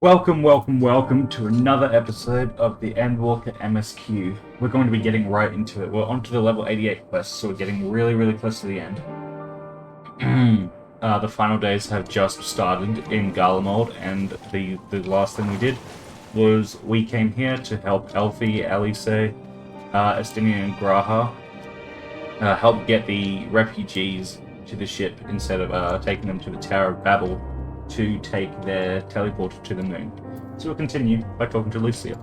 Welcome to another episode of the Endwalker MSQ. We're going to be getting right into it. We're onto the level 88 quest, so we're getting really close to the end. The final days have just started in Garlemald, and the last thing we did was we came here to help Elfie, Alice, Estinian, and Graha help get the refugees to the ship instead of taking them to the Tower of Babel to take their teleporter to the moon. So we'll continue by talking to Lucia.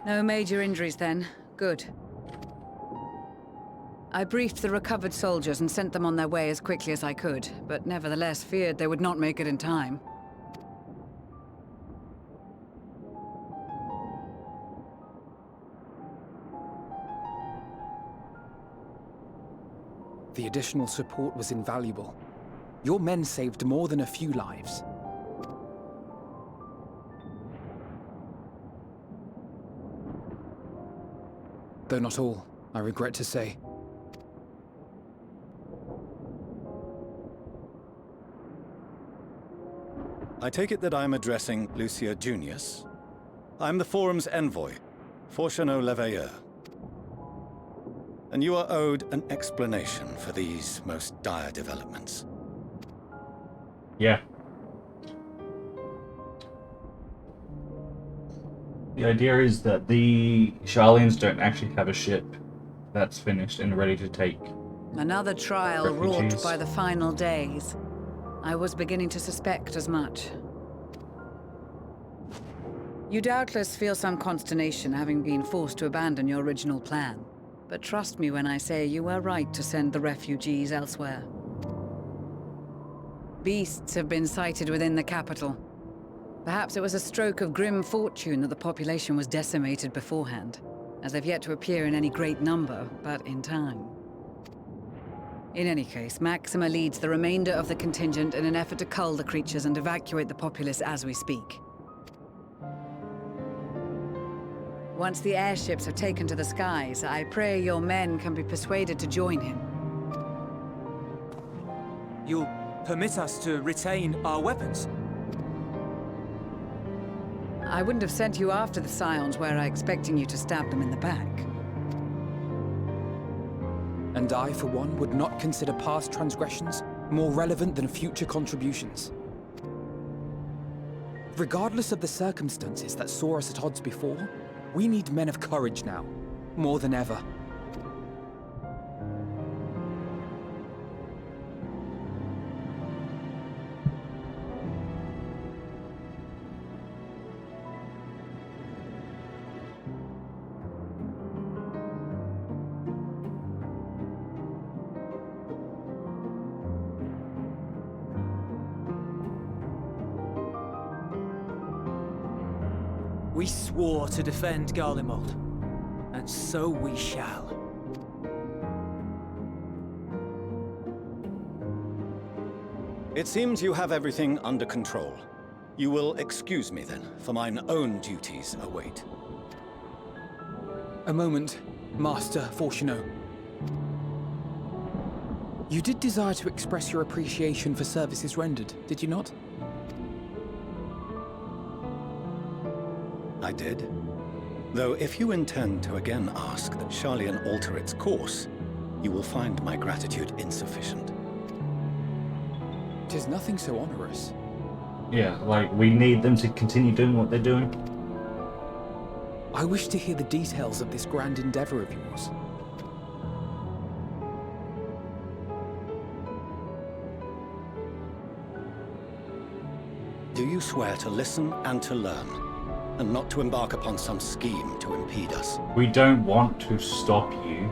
No major injuries then. Good. I briefed the recovered soldiers and sent them on their way as quickly as I could, but nevertheless feared they would not make it in time. The additional support was invaluable. Your men saved more than a few lives. Though not all, I regret to say. I take it that I'm addressing Lucia Junius. I'm the Forum's envoy, Forchano Leveilleur. And you are owed an explanation for these most dire developments. Yeah. The idea is that the Sharlayans don't actually have a ship that's finished and ready to take Another trial refugees. wrought by the final days. I was beginning to suspect as much. You doubtless feel some consternation having been forced to abandon your original plan. But trust me when I say you were right to send the refugees elsewhere. Beasts have been sighted within the capital. Perhaps it was a stroke of grim fortune that the population was decimated beforehand, as they've yet to appear in any great number, but in time. In any case, Maxima leads the remainder of the contingent in an effort to cull the creatures and evacuate the populace as we speak. Once the airships are taken to the skies, I pray your men can be persuaded to join him. You'll permit us to retain our weapons? I wouldn't have sent you after the Scions were I expecting you to stab them in the back. And I, for one, would not consider past transgressions more relevant than future contributions. Regardless of the circumstances that saw us at odds before, we need men of courage now, more than ever. We swore to defend Garlemald, and so we shall. It seems you have everything under control. You will excuse me then, for mine own duties await. A moment, Master Forchano. You did desire to express your appreciation for services rendered, did you not? I did. Though if you intend to again ask that Sharlayan alter its course, you will find my gratitude insufficient. 'Tis nothing so onerous. Yeah, like, we need them to continue doing what they're doing. I wish to hear the details of this grand endeavor of yours. Do you swear to listen and to learn, and not to embark upon some scheme to impede us? We don't want to stop you.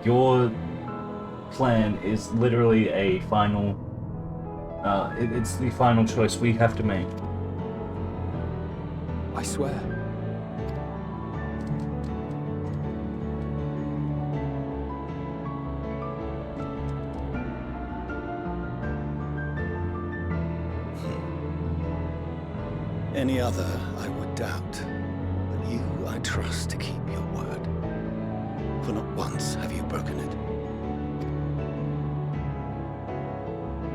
Your plan is literally a final... it's the final choice we have to make. I swear. Any other, I would doubt. But you you I trust to keep your word. For not once have you broken it.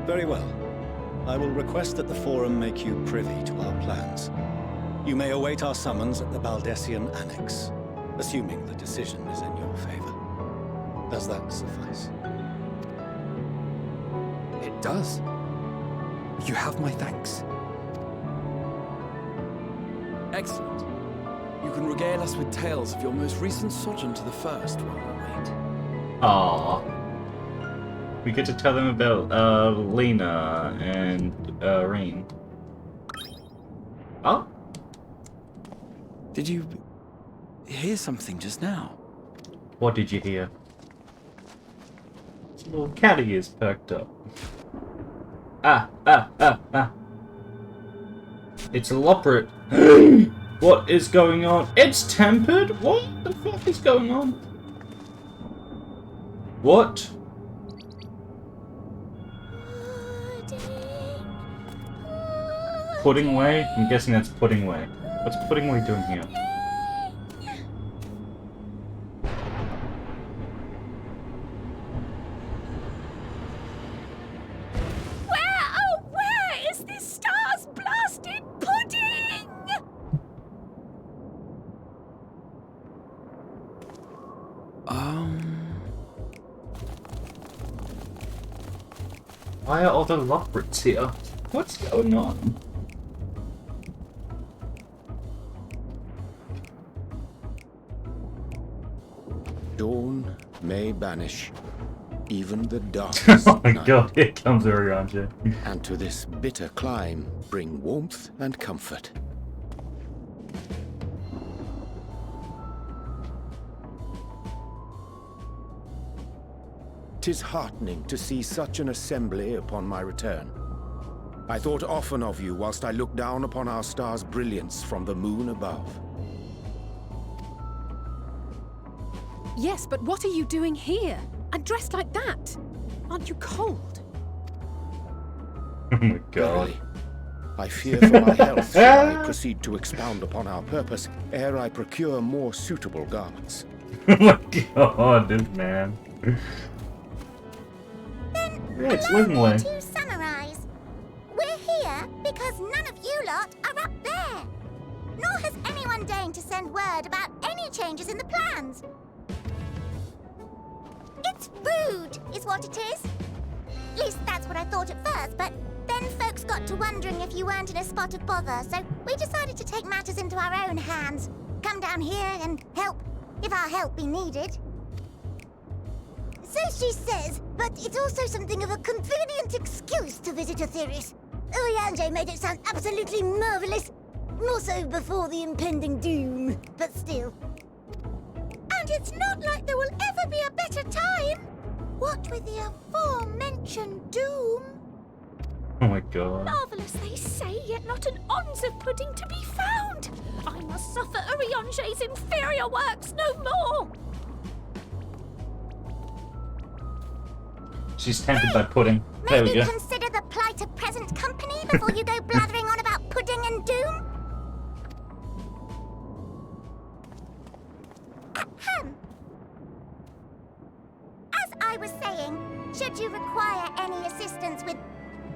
Very well. I will request that the Forum make you privy to our plans. You may await our summons at the Baldessian Annex, assuming the decision is in your favor. Does that suffice? It does. You have my thanks. Excellent. You can regale us with tales of your most recent sojourn to the First while we wait. Aww. We get to tell them about Lena and Rain. Oh? Did you hear something just now? What did you hear? His little catty is perked up. Ah. It's elaborate. What is going on? It's tempered? What the fuck is going on? What? Pudding Way? I'm guessing that's Pudding Way. What's Pudding Way doing here? Where is this star's blasted pudding? Why are all the Lockbrits here? What's going on? Dawn may banish even the darkest Oh my night, god, here comes Oriange. and to this bitter clime bring warmth and comfort. 'Tis heartening to see such an assembly upon my return. I thought often of you whilst I looked down upon our star's brilliance from the moon above. Yes, but what are you doing here? And dressed like that? Aren't you cold? Oh my god. Verily, I fear for my health should I proceed to expound upon our purpose ere I procure more suitable garments. Oh my god, this man. Yeah, it's Allow me Living Way. to summarize. We're here because none of you lot are up there. Nor has anyone deigned to send word about any changes in the plans. It's rude, is what it is. At least that's what I thought at first, but then folks got to wondering if you weren't in a spot of bother, so we decided to take matters into our own hands. Come down here and help, if our help be needed. So she says, but it's also something of a convenient excuse to visit Etheris. Oriange made it sound absolutely marvelous. More so before the impending doom, but still. And it's not like there will ever be a better time. What with the aforementioned doom? Oh my god. Marvellous, they say, yet not an ounce of pudding to be found. I must suffer Oriange's inferior works no more. She's tempted by pudding. There we Maybe go. consider the plight of present company before you go blathering on about pudding and doom. Ahem. As I was saying, should you require any assistance with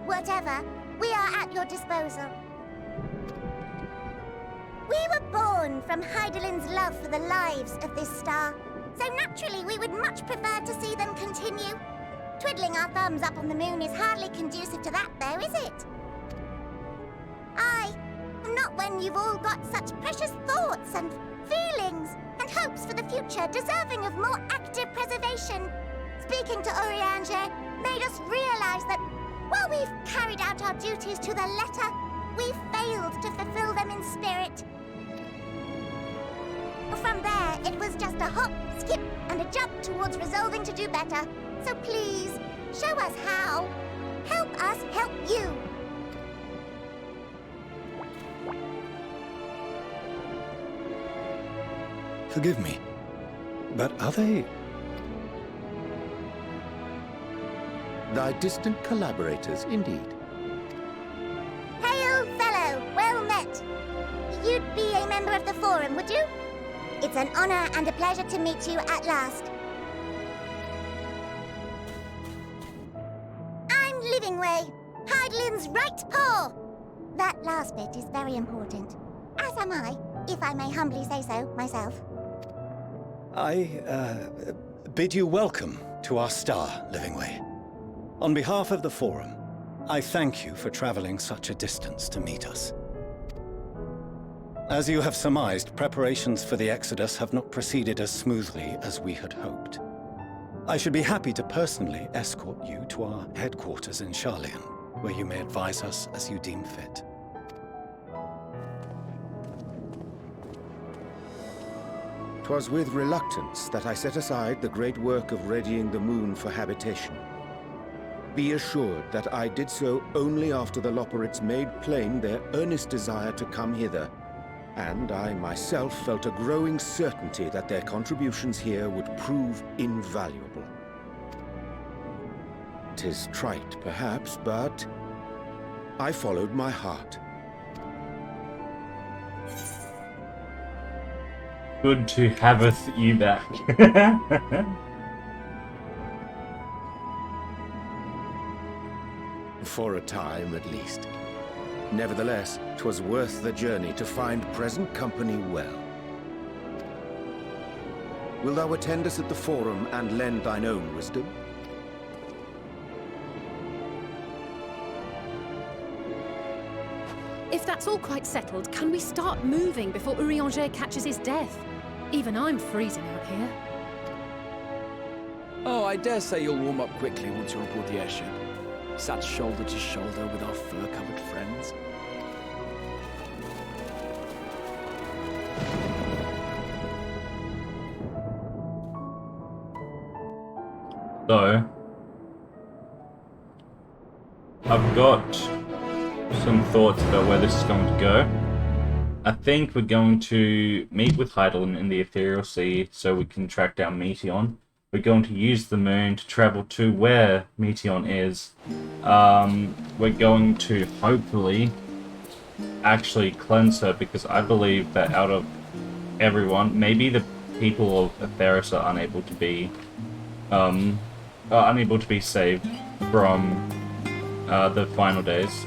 whatever, we are at your disposal. We were born from Heidelin's love for the lives of this star, so naturally we would much prefer to see them continue. Twiddling our thumbs up on the moon is hardly conducive to that, though, is it? Aye, not when you've all got such precious thoughts and feelings and hopes for the future deserving of more active preservation. Speaking to Oriange made us realize that while we've carried out our duties to the letter, we've failed to fulfill them in spirit. From there, it was just a hop, skip, and a jump towards resolving to do better. So please, show us how. Help us help you. Forgive me, but are they... Thy distant collaborators, indeed. Hail, fellow, well met. You'd be a member of the Forum, would you? It's an honor and a pleasure to meet you at last. I'm Livingway, Hydelin's right paw. That last bit is very important. As am I, if I may humbly say so myself. I bid you welcome to our star, Livingway. On behalf of the Forum, I thank you for traveling such a distance to meet us. As you have surmised, preparations for the Exodus have not proceeded as smoothly as we had hoped. I should be happy to personally escort you to our headquarters in Sharlayan, where you may advise us as you deem fit. 'Twas with reluctance that I set aside the great work of readying the moon for habitation. Be assured that I did so only after the Loperids made plain their earnest desire to come hither, and I myself felt a growing certainty that their contributions here would prove invaluable. 'Tis trite, perhaps, but I followed my heart. Good to haveth you back. For a time, at least. Nevertheless, 'twas worth the journey to find present company well. Wilt thou attend us at the Forum and lend thine own wisdom? If that's all quite settled, can we start moving before Urianger catches his death? Even I'm freezing out here. Oh, I dare say you'll warm up quickly once you're aboard the airship. Sat shoulder to shoulder with our fur-covered friends. So, I've got some thoughts about where this is going to go. I think we're going to meet with Hydaelyn in the Ethereal Sea so we can track down Meteon. We're going to use the moon to travel to where Meteon is. We're going to hopefully actually cleanse her, because I believe that out of everyone, maybe the people of Etheris are unable to be saved from the final days,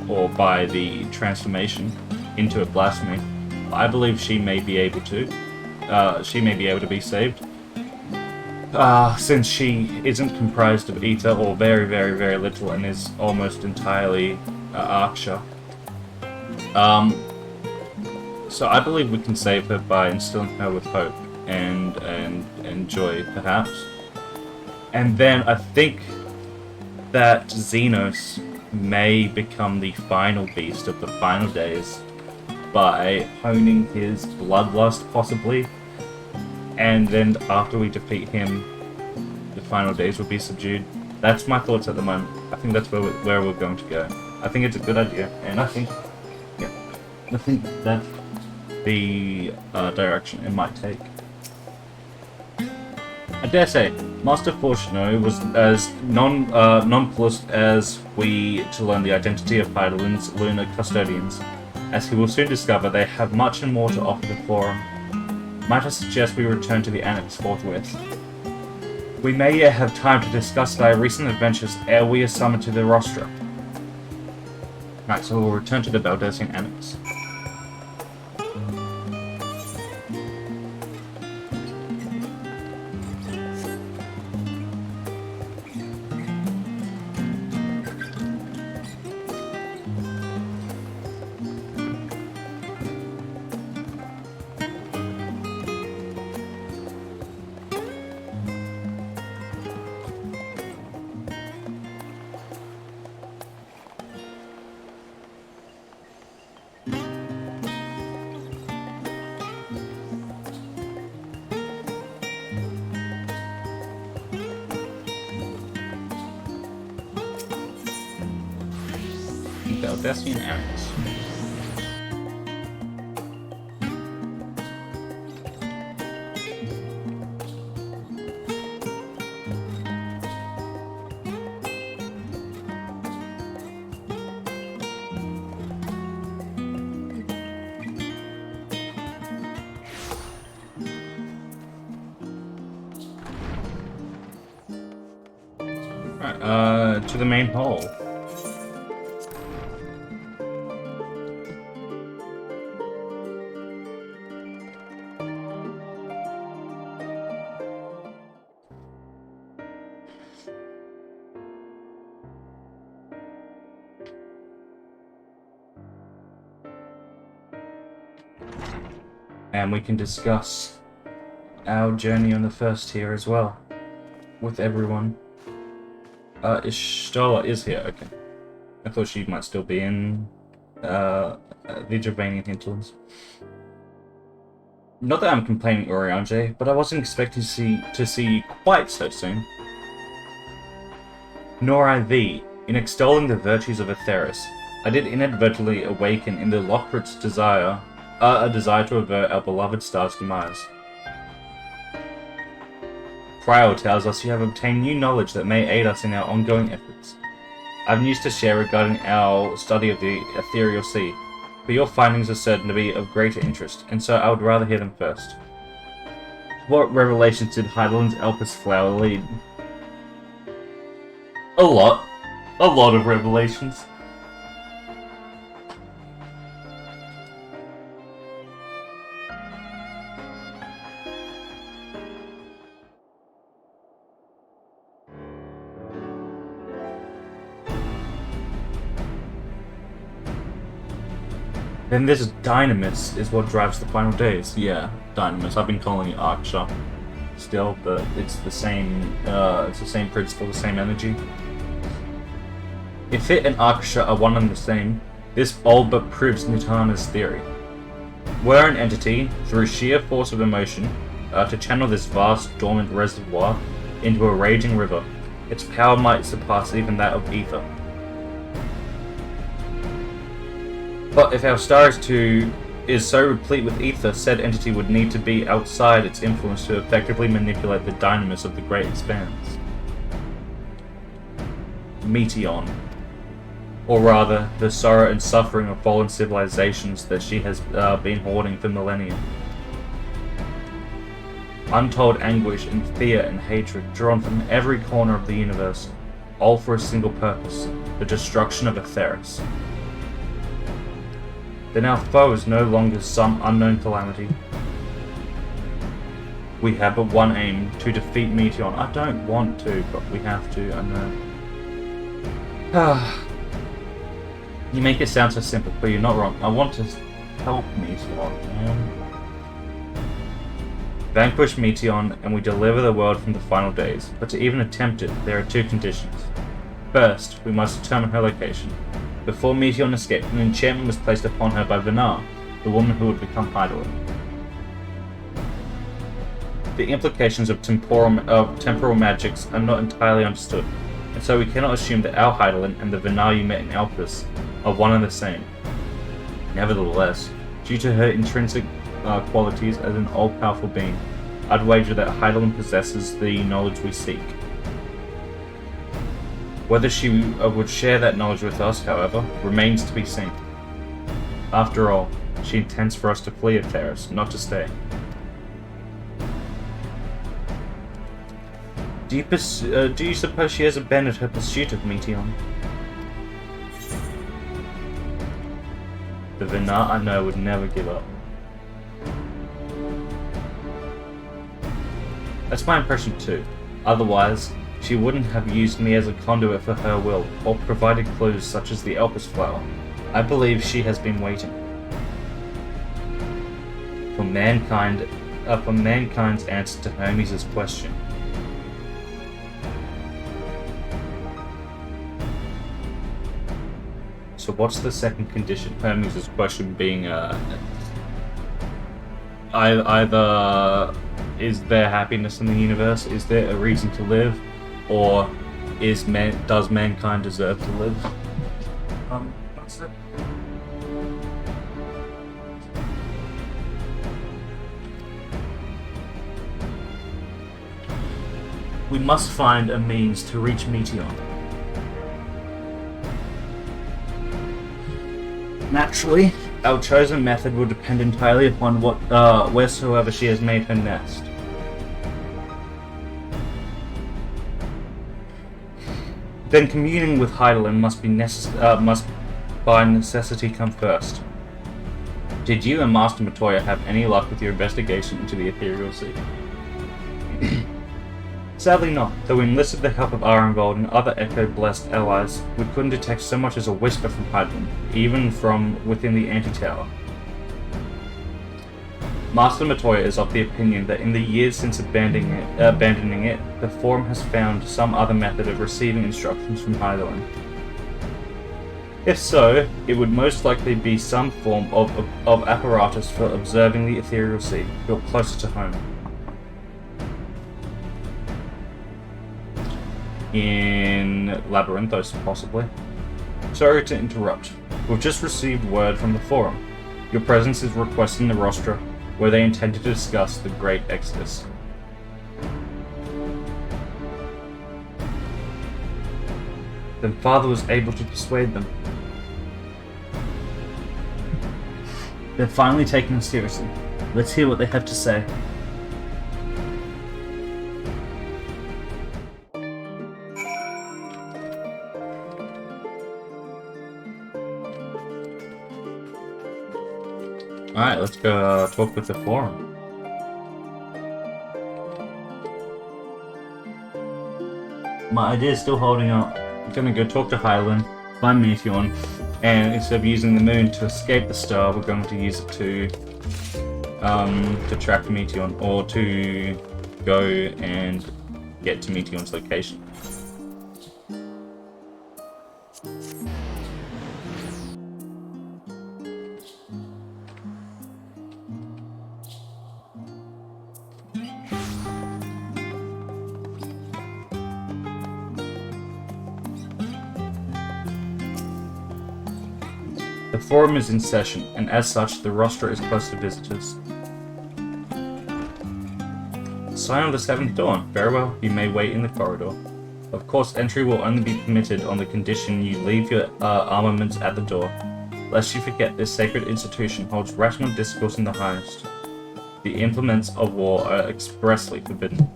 or by the transformation into a blasphemy. I believe she may be able to. She may be able to be saved. Since she isn't comprised of ether, or very, very, very little, and is almost entirely Archer. So I believe we can save her by instilling her with hope and joy, perhaps. And then I think that Xenos may become the final beast of the final days by honing his bloodlust, possibly. And then after we defeat him, the final days will be subdued. That's my thoughts at the moment. I think that's where we're going to go. I think it's a good idea, and I think that's the direction it might take. I dare say, Master Fortuno was as nonplussed as we to learn the identity of Hydaelyn's Lunar custodians. As he will soon discover, they have much and more to offer the Forum. Might I suggest we return to the Annex forthwith? We may yet have time to discuss thy recent adventures ere we are summoned to the rostra. Right, so we'll return to the Baldessian Annex. Baldessian Annex. to the main hall. And we can discuss our journey on the first tier as well, with everyone. Sharla is here, okay. I thought she might still be in the Gervanian hinterlands. Not that I'm complaining, Urianger, but I wasn't expecting to see you quite so soon. Nor I thee. In extolling the virtues of Atheris, I did inadvertently awaken in the Lockrit's desire a desire to avert our beloved star's demise. Cryo tells us you have obtained new knowledge that may aid us in our ongoing efforts. I have news to share regarding our study of the ethereal sea, but your findings are certain to be of greater interest, and so I would rather hear them first. What revelations did Heideland's Elpis flower lead? A lot of revelations. Then this Dynamis is what drives the final days. Yeah, Dynamis. I've been calling it Archer still, but it's the same principle, the same energy. If it and Archer are one and the same, this all but proves Nitana's theory. Were an entity, through sheer force of emotion, to channel this vast dormant reservoir into a raging river, its power might surpass even that of ether. But if our star is so replete with ether, said entity would need to be outside its influence to effectively manipulate the dynamis of the great expanse. Meteon. Or rather, the sorrow and suffering of fallen civilizations that she has been hoarding for millennia. Untold anguish and fear and hatred drawn from every corner of the universe, all for a single purpose, the destruction of Atheris. Then our foe is no longer some unknown calamity. We have but one aim, to defeat Meteon. I don't want to, but we have to, I know. You make it sound so simple, but you're not wrong. I want to help Meteon, man. Vanquish Meteon, and we deliver the world from the final days. But to even attempt it, there are two conditions. First, we must determine her location. Before Meteon escaped, an enchantment was placed upon her by Vinar, the woman who would become Heidelin. The implications of temporal magics are not entirely understood, and so we cannot assume that our Heidelin and the Vinar you met in Elpis are one and the same. Nevertheless, due to her intrinsic qualities as an all-powerful being, I'd wager that Heidelin possesses the knowledge we seek. Whether she would share that knowledge with us, however, remains to be seen. After all, she intends for us to flee Atheris, not to stay. Do you suppose she has abandoned her pursuit of Meteon? The Vinar I know would never give up. That's my impression too. Otherwise, she wouldn't have used me as a conduit for her will, or provided clues such as the Elpis flower. I believe she has been waiting for mankind's answer to Hermes' question. So what's the second condition? Hermes' question being either is there happiness in the universe? Is there a reason to live? Or does mankind deserve to live? What's that? We must find a means to reach Meteon. Naturally, our chosen method will depend entirely upon wheresoever she has made her nest. then communing with Heidelin must by necessity come first. Did you and Master Matoya have any luck with your investigation into the Ethereal Sea? Sadly not, though we enlisted the help of Arengold and other Echo-blessed allies, we couldn't detect so much as a whisper from Heidelin, even from within the anti-tower. Master Matoya is of the opinion that in the years since abandoning it, the Forum has found some other method of receiving instructions from Heidelin. If so, it would most likely be some form of apparatus for observing the Ethereal Sea, built closer to home. In Labyrinthos, possibly. Sorry to interrupt. We've just received word from the Forum. Your presence is requested in the Rostra, where they intend to discuss the Great Exodus. Then Father was able to persuade them. They're finally taking us seriously. Let's hear what they have to say. Alright, let's go talk with the Forum. My idea is still holding up. I'm gonna go talk to Hyland, find Meteorn, and instead of using the moon to escape the star, we're going to use it to track Meteorn, or to go and get to Meteorn's location. The Forum is in session, and as such, the Rostra is closed to visitors. Sign of the Seventh Dawn. Very well, you may wait in the corridor. Of course, entry will only be permitted on the condition you leave your armaments at the door. Lest you forget, this sacred institution holds rational discourse in the highest. The implements of war are expressly forbidden.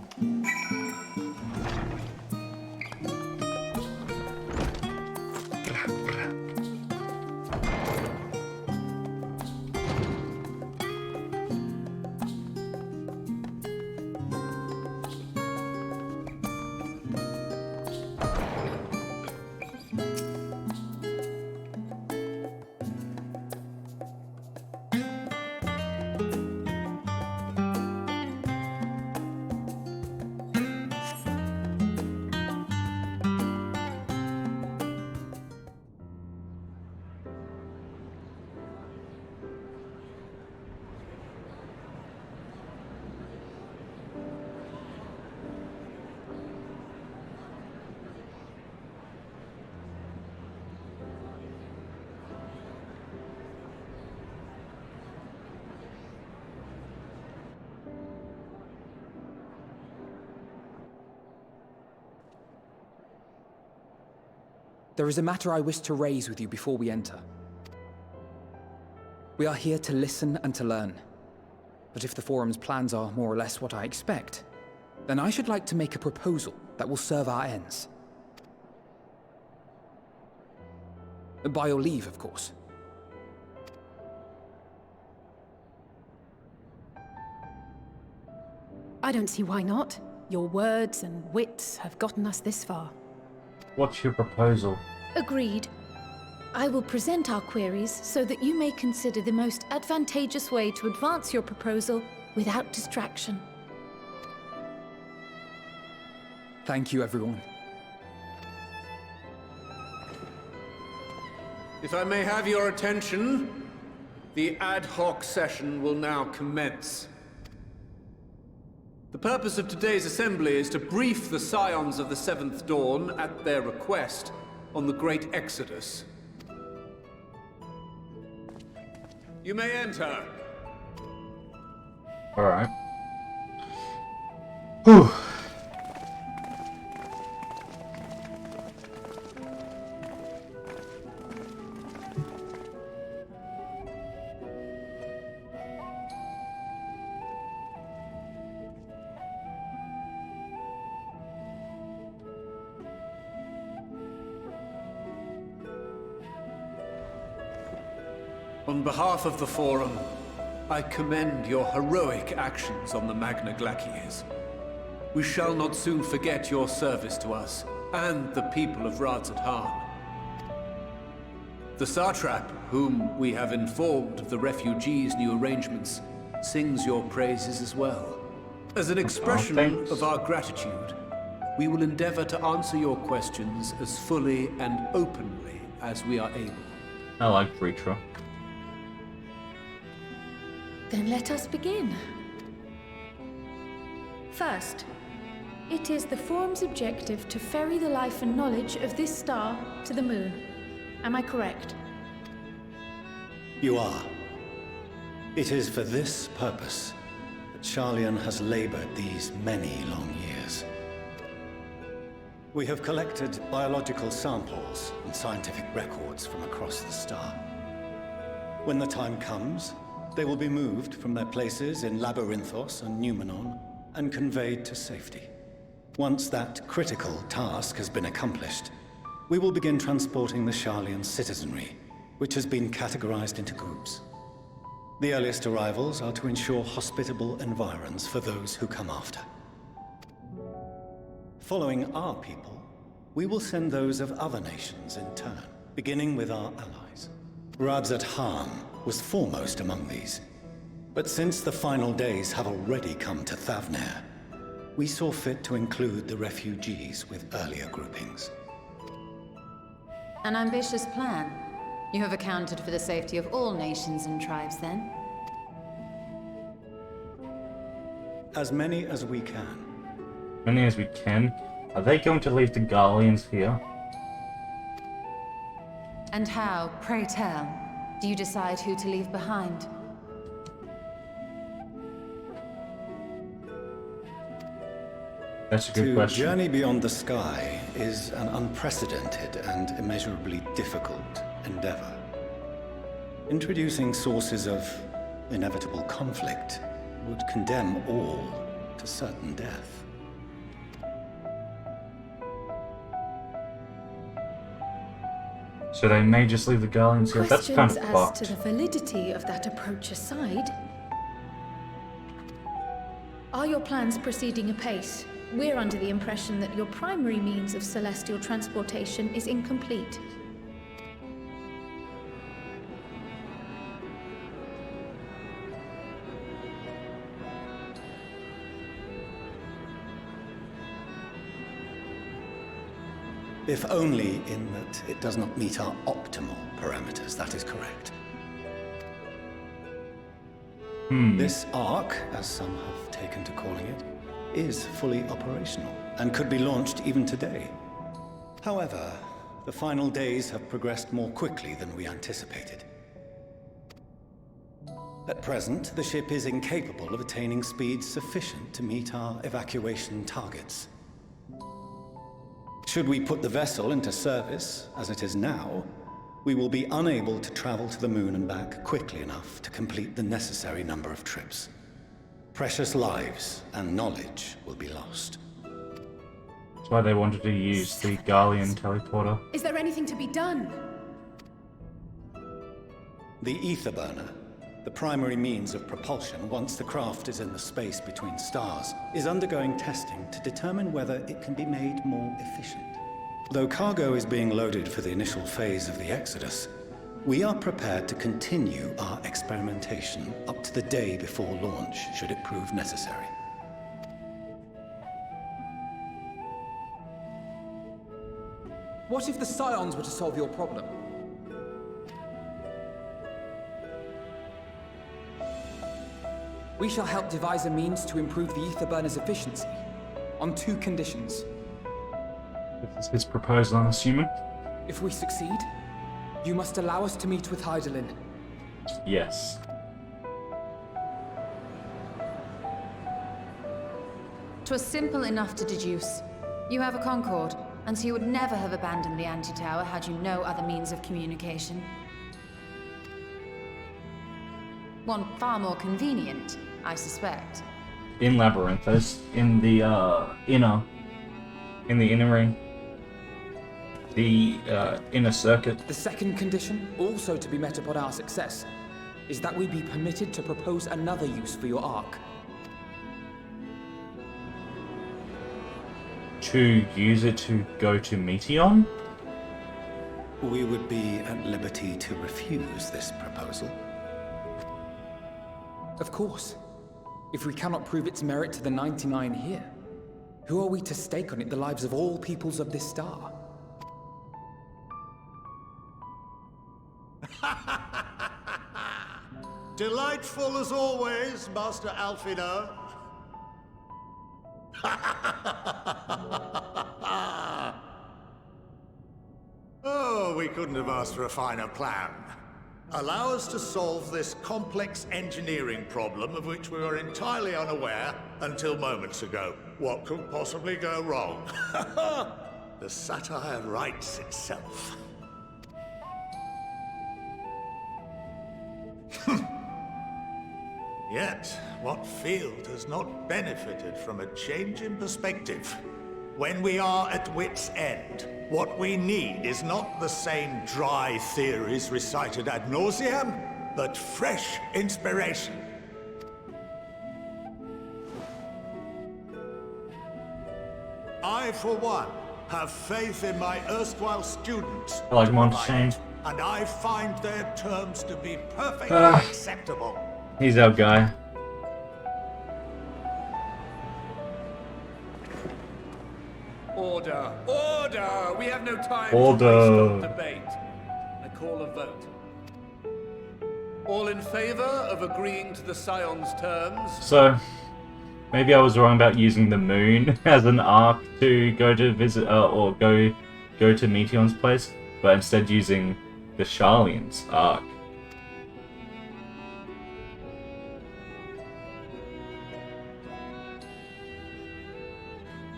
There is a matter I wish to raise with you before we enter. We are here to listen and to learn. But if the Forum's plans are more or less what I expect, then I should like to make a proposal that will serve our ends. By your leave, of course. I don't see why not. Your words and wits have gotten us this far. What's your proposal? Agreed. I will present our queries so that you may consider the most advantageous way to advance your proposal without distraction. Thank you, everyone. If I may have your attention, the ad hoc session will now commence. The purpose of today's assembly is to brief the Scions of the Seventh Dawn, at their request, on the Great Exodus. You may enter. Alright. Whew. On behalf of the Forum, I commend your heroic actions on the Magna Glaciers. We shall not soon forget your service to us and the people of Radz-at-Han. The Satrap, whom we have informed of the refugees' new arrangements, sings your praises as well. As an expression of our gratitude, we will endeavor to answer your questions as fully and openly as we are able. I like Breacher. Then let us begin. First, it is the Forum's objective to ferry the life and knowledge of this star to the moon. Am I correct? You are. It is for this purpose that Sharlayan has labored these many long years. We have collected biological samples and scientific records from across the star. When the time comes, they will be moved from their places in Labyrinthos and Numenon and conveyed to safety. Once that critical task has been accomplished, we will begin transporting the Sharlayan citizenry, which has been categorized into groups. The earliest arrivals are to ensure hospitable environs for those who come after. Following our people, we will send those of other nations in turn, beginning with our allies. Radz-at-Han was foremost among these, but since the final days have already come to Thavnair, we saw fit to include the refugees with earlier groupings. An ambitious plan. You have accounted for the safety of all nations and tribes, then? As many as we can. Many as we can. Are they going to leave the Garleans here? And how, pray tell, do you decide who to leave behind? That's a good question. To journey beyond the sky is an unprecedented and immeasurably difficult endeavor. Introducing sources of inevitable conflict would condemn all to certain death. So they may just leave the Garleans here. That's kind of Questions as fucked. to the validity of that approach aside, are your plans proceeding apace? We're under the impression that your primary means of celestial transportation is incomplete. If only in that it does not meet our optimal parameters, that is correct. This arc, as some have taken to calling it, is fully operational and could be launched even today. However, the final days have progressed more quickly than we anticipated. At present, the ship is incapable of attaining speeds sufficient to meet our evacuation targets. Should we put the vessel into service, as it is now, we will be unable to travel to the moon and back quickly enough to complete the necessary number of trips. Precious lives and knowledge will be lost. That's why they wanted to use the Garlean teleporter. Is there anything to be done? The ether burner, the primary means of propulsion once the craft is in the space between stars, is undergoing testing to determine whether it can be made more efficient. Though cargo is being loaded for the initial phase of the Exodus, we are prepared to continue our experimentation up to the day before launch, should it prove necessary. What if the Scions were to solve your problem? We shall help devise a means to improve the ether burner's efficiency, on 2 conditions. This is his proposal, I'm assuming? If we succeed, you must allow us to meet with Hydaelyn. Yes. 'Twas simple enough to deduce. You have a Concord, and so you would never have abandoned the anti-tower had you no other means of communication. One far more convenient, I suspect. In Labyrinthos, in the inner ring, the inner circuit. The second condition, also to be met upon our success, is that we be permitted to propose another use for your Ark. To use it to go to Meteion? We would be at liberty to refuse this proposal. Of course. If we cannot prove its merit to the 99 here, who are we to stake on it the lives of all peoples of this star? Delightful as always, Master Alfino. Oh, we couldn't have asked for a finer plan. Allow us to solve this complex engineering problem of which we were entirely unaware until moments ago. What could possibly go wrong? The satire writes itself. Yet, what field has not benefited from a change in perspective? When we are at wit's end, what we need is not the same dry theories recited ad nauseam, but fresh inspiration. I, for one, have faith in my erstwhile students. I like Montaigne. And I find their terms to be perfectly acceptable. He's our guy. Order! Order! We have no time Order. to waste on debate. I call a vote. All in favor of agreeing to the Scion's terms? So, maybe I was wrong about using the moon as an arc to go to visit, or go to Meteion's place, but instead using the Sharlayan's arc.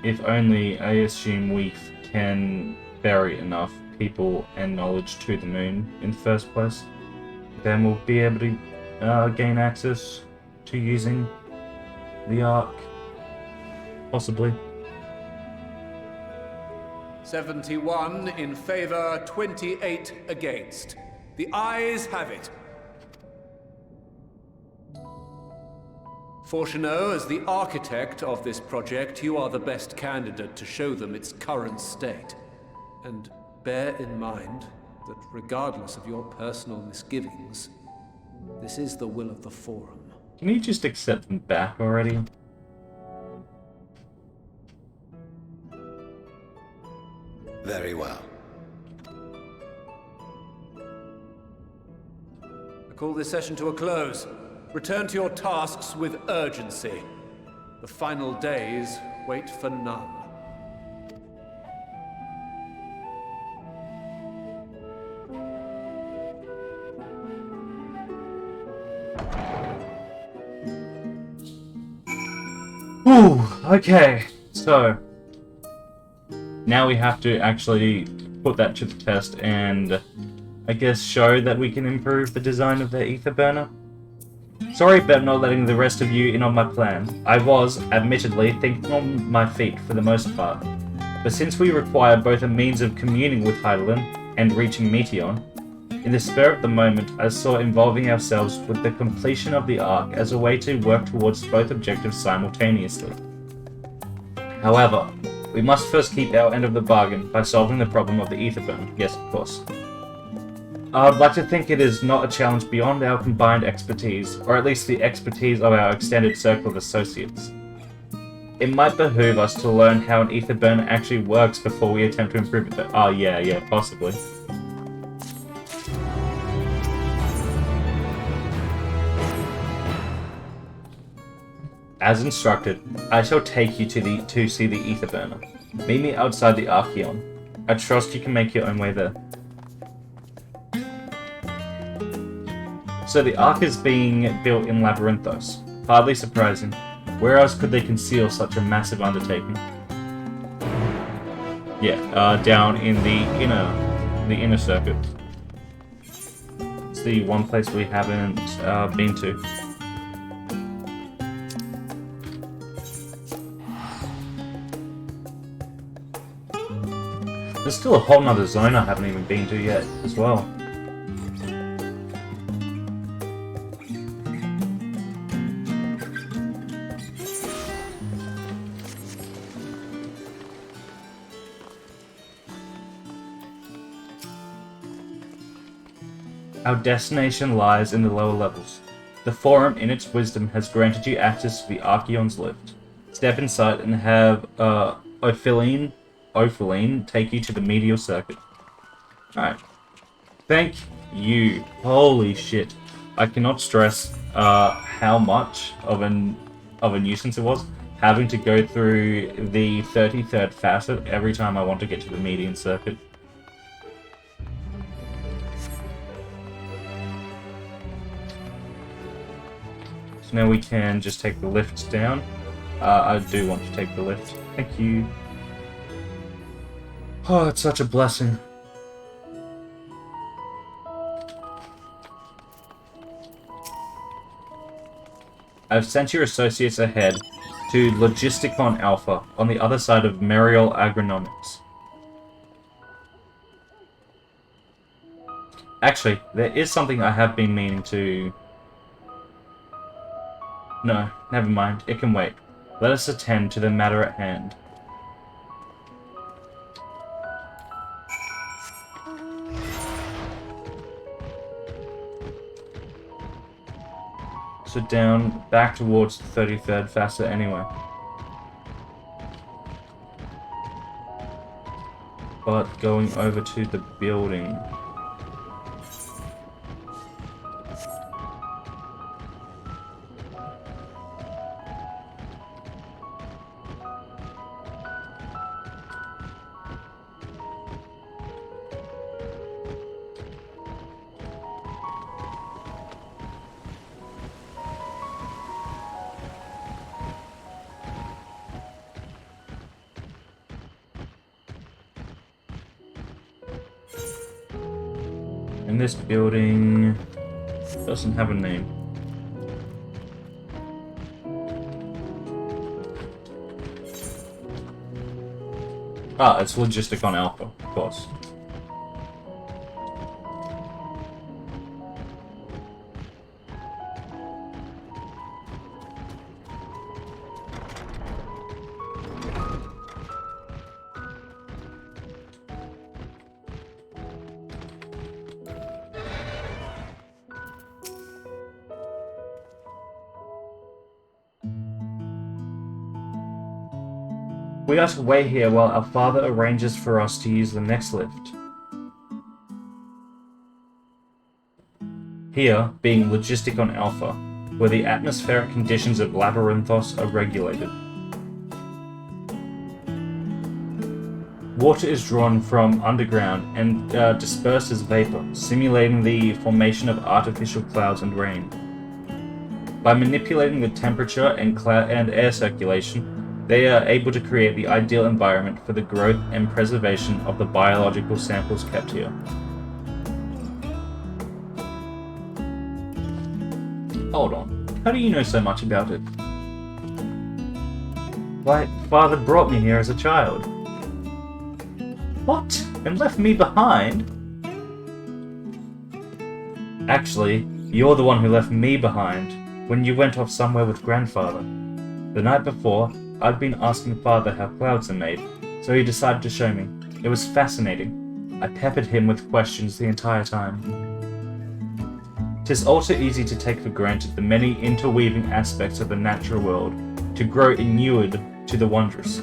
If only, I assume we can ferry enough people and knowledge to the moon in the first place, then we'll be able to gain access to using the Ark. Possibly. 71 in favor, 28 against. The ayes have it. Fortuneau, as the architect of this project, you are the best candidate to show them its current state. And bear in mind that regardless of your personal misgivings, this is the will of the Forum. Can you just accept them back already? Very well. I call this session to a close. Return to your tasks with urgency. The final days wait for none. Ooh, okay, so now we have to actually put that to the test and I guess show that we can improve the design of the ether burner. Sorry about not letting the rest of you in on my plan. I was, admittedly, thinking on my feet for the most part. But since we require both a means of communing with Hydaelyn and reaching Meteion, in the spur of the moment I saw involving ourselves with the completion of the Ark as a way to work towards both objectives simultaneously. However, we must first keep our end of the bargain by solving the problem of the ether burner. Yes, of course. I'd like to think it is not a challenge beyond our combined expertise, or at least the expertise of our extended circle of associates. It might behoove us to learn how an ether burner actually works before we attempt to improve it. Oh yeah, possibly. As instructed, I shall take you to see the ether burner. Meet me outside the Archeon. I trust you can make your own way there. So the Ark is being built in Labyrinthos. Hardly surprising. Where else could they conceal such a massive undertaking? Yeah, down in the inner circuit. It's the one place we haven't been to. There's still a whole nother zone I haven't even been to yet, as well. Our destination lies in the lower levels. The Forum, in its wisdom, has granted you access to the Archeon's lift. Step inside and have Opheline take you to the Meteor Circuit. Alright. Thank you. Holy shit. I cannot stress how much of a nuisance it was having to go through the 33rd facet every time I want to get to the Meteor Circuit. So now we can just take the lift down. I do want to take the lift. Thank you. Oh, it's such a blessing. I've sent your associates ahead to Logisticon Alpha on the other side of Merial Agronomics. Actually, there is something I have been meaning to... No, never mind. It can wait. Let us attend to the matter at hand. So down, back towards the 33rd facet anyway. But going over to the building. And this building doesn't have a name. Ah, it's Logisticon Alpha, of course. We are to wait here while our father arranges for us to use the next lift. Here, being Logisticon Alpha, where the atmospheric conditions of Labyrinthos are regulated. Water is drawn from underground and dispersed as vapor, simulating the formation of artificial clouds and rain. By manipulating the temperature and air circulation, they are able to create the ideal environment for the growth and preservation of the biological samples kept here. Hold on, how do you know so much about it? Why, Father brought me here as a child. What? And left me behind? Actually, you're the one who left me behind when you went off somewhere with Grandfather. The night before, I'd been asking Father how clouds are made, so he decided to show me. It was fascinating. I peppered him with questions the entire time. 'Tis also easy to take for granted the many interweaving aspects of the natural world, to grow inured to the wondrous.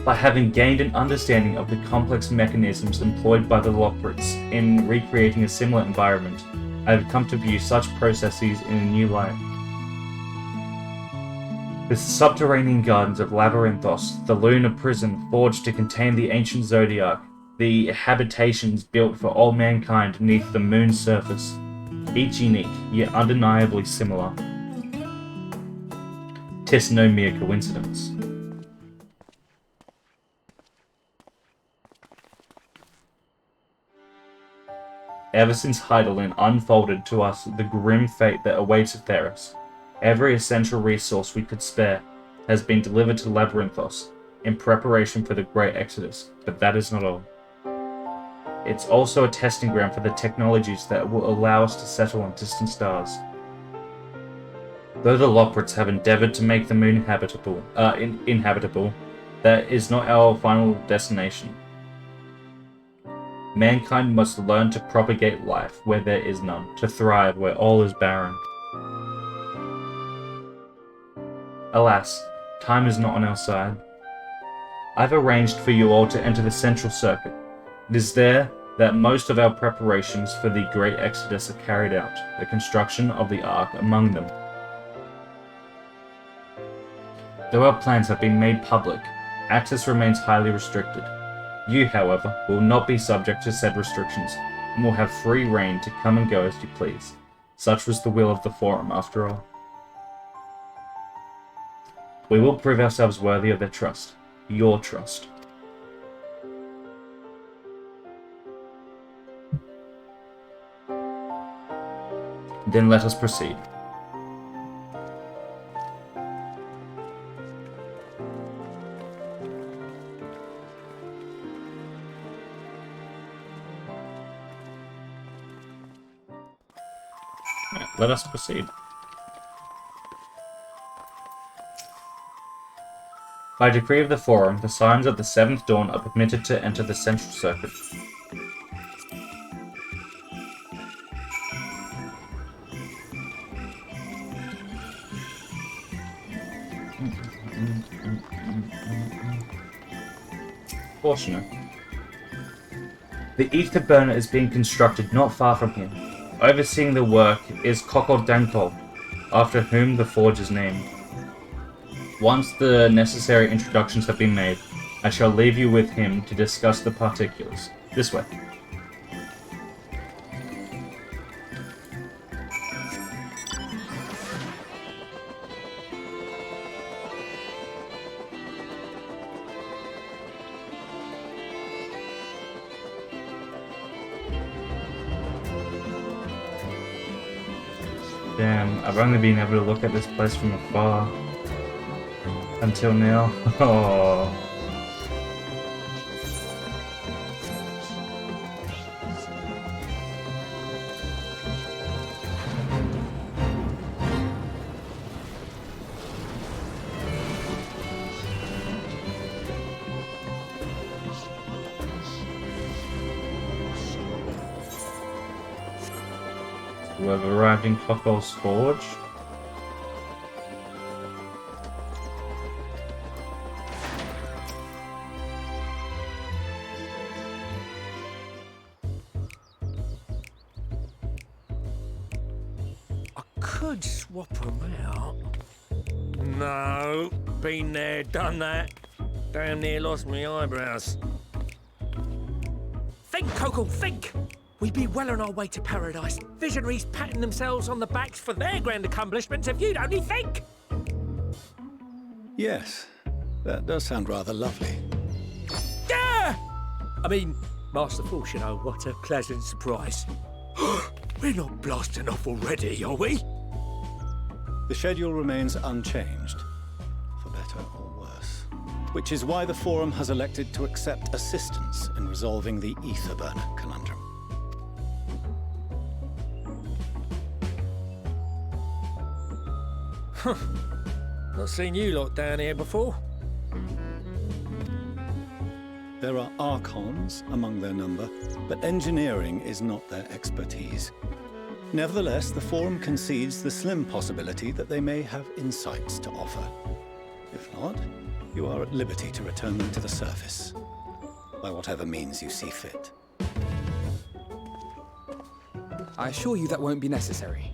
By having gained an understanding of the complex mechanisms employed by the Lockbrits in recreating a similar environment, I have come to view such processes in a new light. The subterranean gardens of Labyrinthos, the lunar prison forged to contain the ancient Zodiac, the habitations built for all mankind beneath the moon's surface, each unique, yet undeniably similar. 'Tis no mere coincidence. Ever since Hydaelyn unfolded to us the grim fate that awaits Theros, every essential resource we could spare has been delivered to Labyrinthos in preparation for the Great Exodus, but that is not all. It's also a testing ground for the technologies that will allow us to settle on distant stars. Though the Lockbrits have endeavored to make the moon inhabitable, that is not our final destination. Mankind must learn to propagate life where there is none, to thrive where all is barren. Alas, time is not on our side. I've arranged for you all to enter the Central Circuit. It is there that most of our preparations for the Great Exodus are carried out, the construction of the Ark among them. Though our plans have been made public, access remains highly restricted. You, however, will not be subject to said restrictions, and will have free reign to come and go as you please. Such was the will of the Forum, after all. We will prove ourselves worthy of their trust, your trust. Then let us proceed. Let us proceed. By decree of the Forum, the Signs of the Seventh Dawn are permitted to enter the Central Circuit. Fortunate. The ether burner is being constructed not far from here. Overseeing the work is Kokol Dankol, after whom the forge is named. Once the necessary introductions have been made, I shall leave you with him to discuss the particulars. This way. Damn, I've only been able to look at this place from afar. Until now. Oh. We have arrived in Kokol's Forge. Could swap them out. No, been there, done that. Damn near lost me eyebrows. Think, Kokol, think! We'd be well on our way to paradise. Visionaries patting themselves on the backs for their grand accomplishments if you'd only think! Yes, that does sound rather lovely. Yeah! I mean, Master Force, you know, what a pleasant surprise. We're not blasting off already, are we? The schedule remains unchanged, for better or worse. Which is why the Forum has elected to accept assistance in resolving the ether burner conundrum. Not seen you lot down here before. There are Archons among their number, but engineering is not their expertise. Nevertheless, the Forum concedes the slim possibility that they may have insights to offer. If not, you are at liberty to return them to the surface, by whatever means you see fit. I assure you that won't be necessary.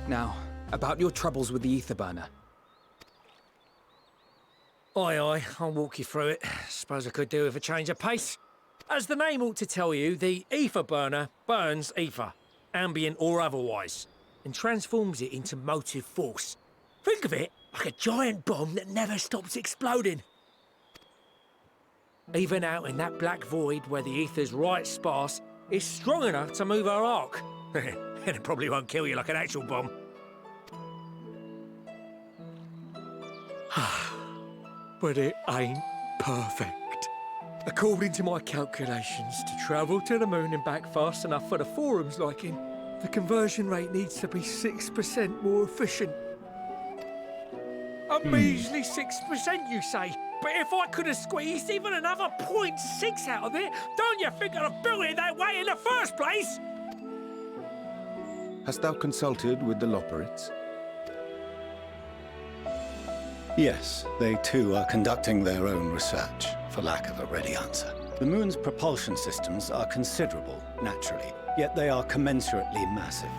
Now, about your troubles with the ether burner. Aye, aye, I'll walk you through it. Suppose I could do with a change of pace. As the name ought to tell you, the ether burner burns ether, ambient or otherwise, and transforms it into motive force. Think of it like a giant bomb that never stops exploding. Even out in that black void where the ether's right sparse, it's strong enough to move our arc. And it probably won't kill you like an actual bomb. But it ain't perfect. According to my calculations, to travel to the moon and back fast enough for the Forum's liking, the conversion rate needs to be 6% more efficient. A measly 6%, you say? but if I could have squeezed even another 0.6 out of it, don't you think I'd have built it that way in the first place? Hast thou consulted with the Loporits? Yes, they too are conducting their own research, for lack of a ready answer. The moon's propulsion systems are considerable, naturally, yet they are commensurately massive.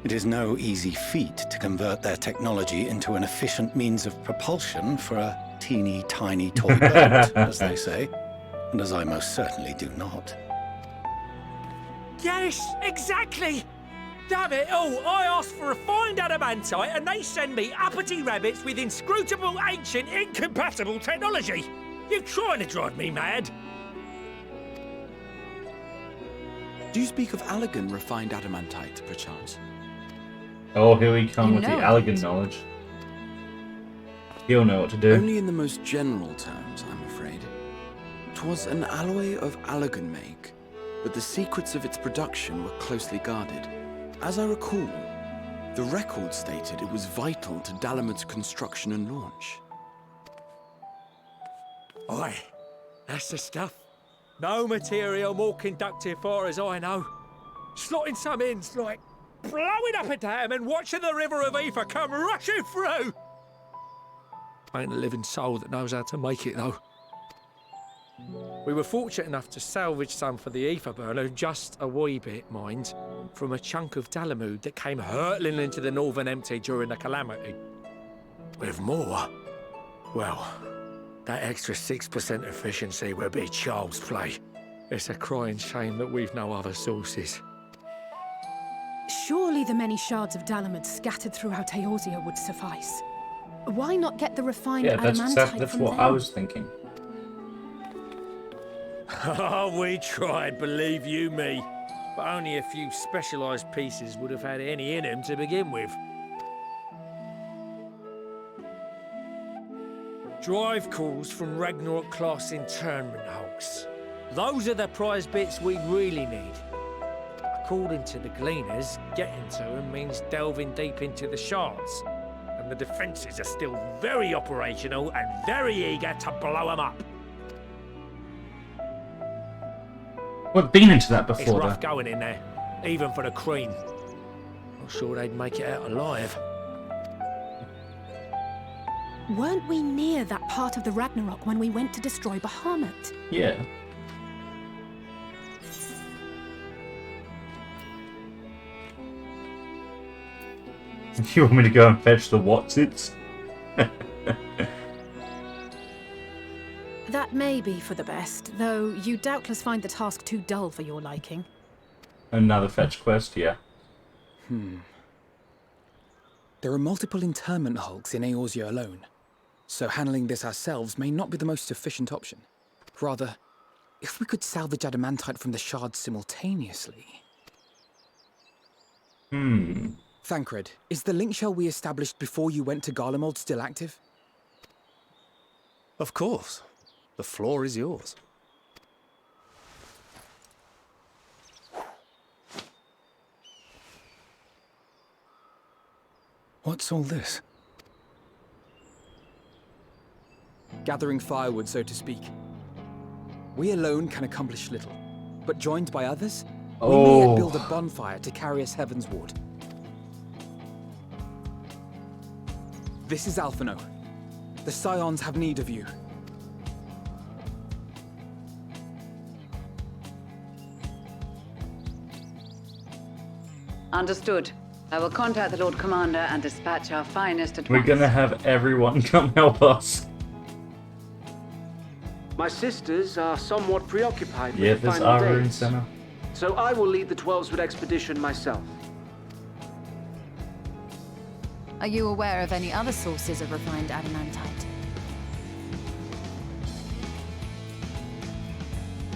It is no easy feat to convert their technology into an efficient means of propulsion for a teeny tiny toy boat, as they say, and as I most certainly do not. Yes, exactly! Damn it all, I asked for refined adamantite and they send me uppity rabbits with inscrutable, ancient, incompatible technology! You're trying to drive me mad! Do you speak of Allegan refined adamantite, perchance? Oh, here we come with the know Allegan knowledge. He'll know what to do. Only in the most general terms, I'm afraid. 'Twas an alloy of Allegan make, but the secrets of its production were closely guarded. As I recall, the record stated it was vital to Dalamud's construction and launch. Aye, that's the stuff. No material more conductive far as I know. Slotting some ends like blowing up a dam and watching the river of ether come rushing through. Ain't a living soul that knows how to make it though. We were fortunate enough to salvage some for the ether burner, just a wee bit, mind, from a chunk of Dalamud that came hurtling into the Northern Empty during the calamity. With more, well, that extra 6% efficiency would be child's play. It's a crying shame that we've no other sources. Surely the many shards of Dalamud scattered throughout Eorzea would suffice. Why not get the refined adamantite that's from what them? I was thinking. Oh, we tried, believe you me. But only a few specialised pieces would have had any in them to begin with. Drive calls from Ragnarok-class internment hulks. Those are the prize bits we really need. According to the Gleaners, getting to them means delving deep into the shards. And the defences are still very operational and very eager to blow them up. We've been into that It's before, rough though. going in there, even for the Queen. Not sure they'd make it out alive. Weren't we near that part of the Ragnarok when we went to destroy Bahamut? Yeah. You want me to go and fetch the Watsits? That may be for the best, though you doubtless find the task too dull for your liking. Another fetch quest, yeah. There are multiple internment hulks in Eorzea alone, so handling this ourselves may not be the most efficient option. Rather, if we could salvage adamantite from the shards simultaneously... Thancred, is the link shell we established before you went to Garlemald still active? Of course. The floor is yours. What's all this? Gathering firewood, so to speak. We alone can accomplish little, but joined by others, we may yet build a bonfire to carry us heavensward. This is Alphino. The Scions have need of you. Understood. I will contact the Lord Commander and dispatch our finest at We're once. gonna have everyone come help us. My sisters are somewhat preoccupied Yeah, with the there's final our rune days, center. so I will lead the 12-wood expedition myself. Are you aware of any other sources of refined adamantite?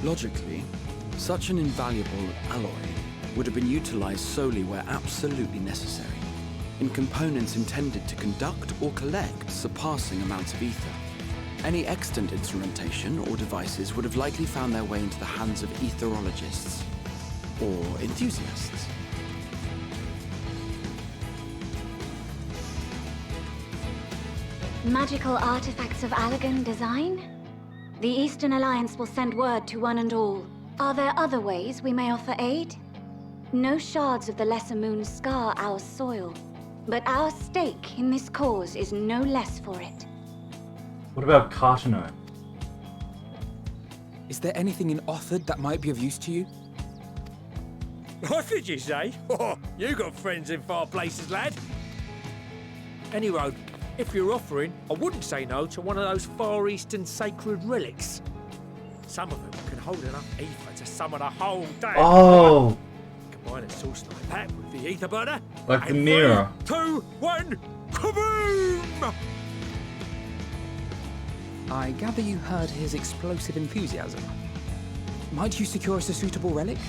Logically, such an invaluable alloy would have been utilized solely where absolutely necessary, in components intended to conduct or collect surpassing amounts of ether. Any extant instrumentation or devices would have likely found their way into the hands of etherologists or enthusiasts. Magical artifacts of Allagan design? The Eastern Alliance will send word to one and all. Are there other ways we may offer aid? No shards of the Lesser Moon scar our soil, but our stake in this cause is no less for it. What about Cartano? Is there anything in Othard that might be of use to you? What did you say? Oh, you got friends in far places, lad. Anyway, if you're offering, I wouldn't say no to one of those Far Eastern sacred relics. Some of them can hold enough ether to summon a whole damn. Oh! Combine a source like that with the ether burner. Like the mirror. 3, 2, 1, kaboom! I gather you heard his explosive enthusiasm. Might you secure us a suitable relic?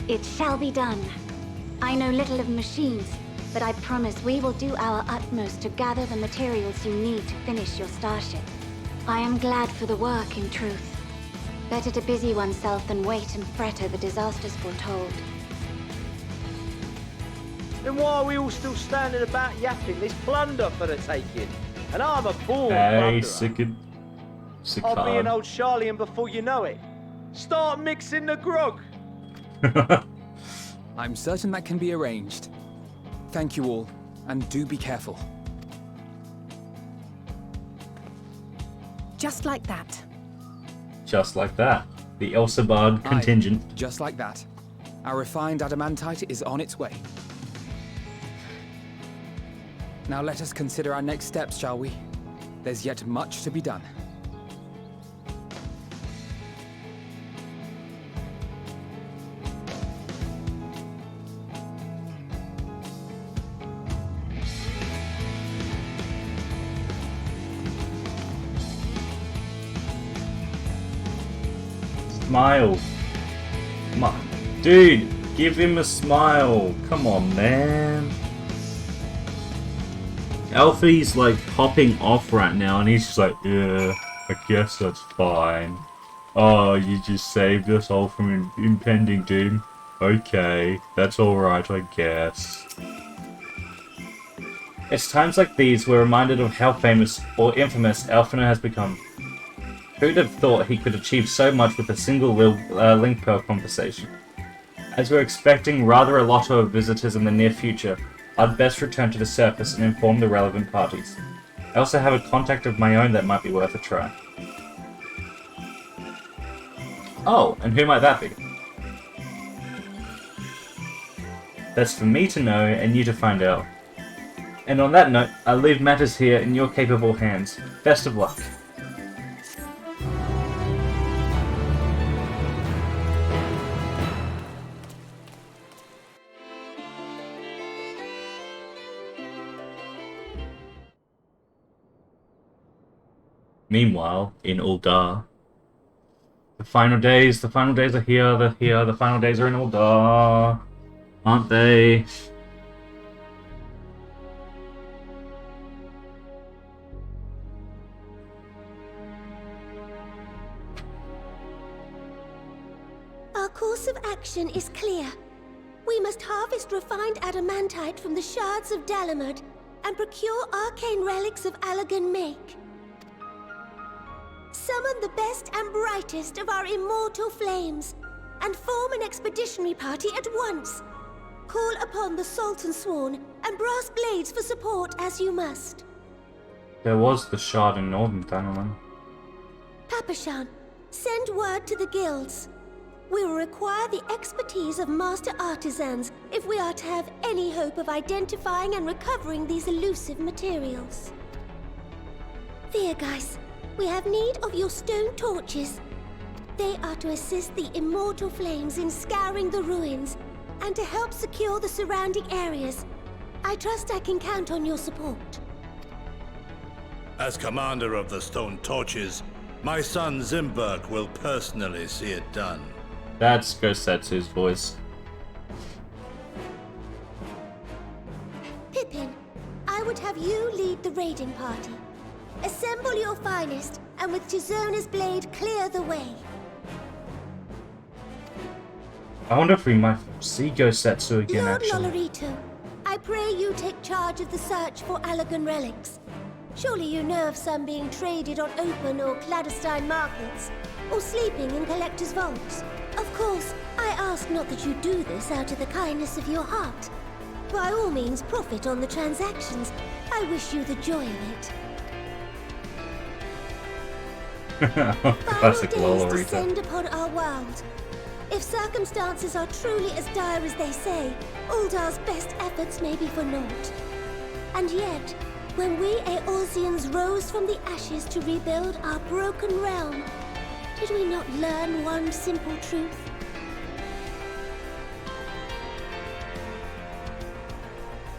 It shall be done. I know little of machines, but I promise we will do our utmost to gather the materials you need to finish your starship. I am glad for the work, in truth. Better to busy oneself than wait and fret over disasters foretold. Then why are we all still standing about yapping? There's plunder for the taking. And I'm a born Hey, plunderer. I'll be an Old Sharlayan before you know it. Start mixing the grog. I'm certain that can be arranged. Thank you all, and do be careful. Just like that. Just like that. The Elsabard contingent. Aye, just like that. Our refined Adamantite is on its way. Now let us consider our next steps, shall we? There's yet much to be done. Smile. Dude, give him a smile. Come on, man. Alfie's like hopping off right now and he's just like, yeah, I guess that's fine. Oh, you just saved us all from impending doom. Okay, that's alright, I guess. It's times like these we're reminded of how famous or infamous Alfina has become. Who'd have thought he could achieve so much with a single link pearl conversation? As we're expecting rather a lot of visitors in the near future, I'd best return to the surface and inform the relevant parties. I also have a contact of my own that might be worth a try. Oh, and who might that be? That's for me to know and you to find out. And on that note, I leave matters here in your capable hands. Best of luck. Meanwhile, in Uldar, the final days are here, the final days are in Uldar, aren't they? Our course of action is clear. We must harvest refined adamantite from the shards of Dalamud and procure arcane relics of Allagan make. Summon the best and brightest of our immortal flames, and form an expeditionary party at once. Call upon the Sultan Sworn, and brass blades for support as you must. There was the shard in Northern Thanalan. Papashan, send word to the guilds. We will require the expertise of master artisans if we are to have any hope of identifying and recovering these elusive materials. Viergeist, we have need of your stone torches. They are to assist the immortal flames in scouring the ruins, and to help secure the surrounding areas. I trust I can count on your support. As commander of the stone torches, my son Zimberg will personally see it done. That's Gosetsu's voice. Pippin, I would have you lead the raiding party. Assemble your finest, and with Tizona's blade clear the way. I wonder if we might see Gosetsu again, Lord actually. Lolorito, I pray you take charge of the search for Allagan relics. Surely you know of some being traded on open or clandestine markets, or sleeping in collectors' vaults. Of course, I ask not that you do this out of the kindness of your heart. By all means, profit on the transactions. I wish you the joy of it. Classic Final days descend upon our world. If circumstances are truly as dire as they say, Uldar's best efforts may be for naught. And yet, when we Eorzeans rose from the ashes to rebuild our broken realm, did we not learn one simple truth?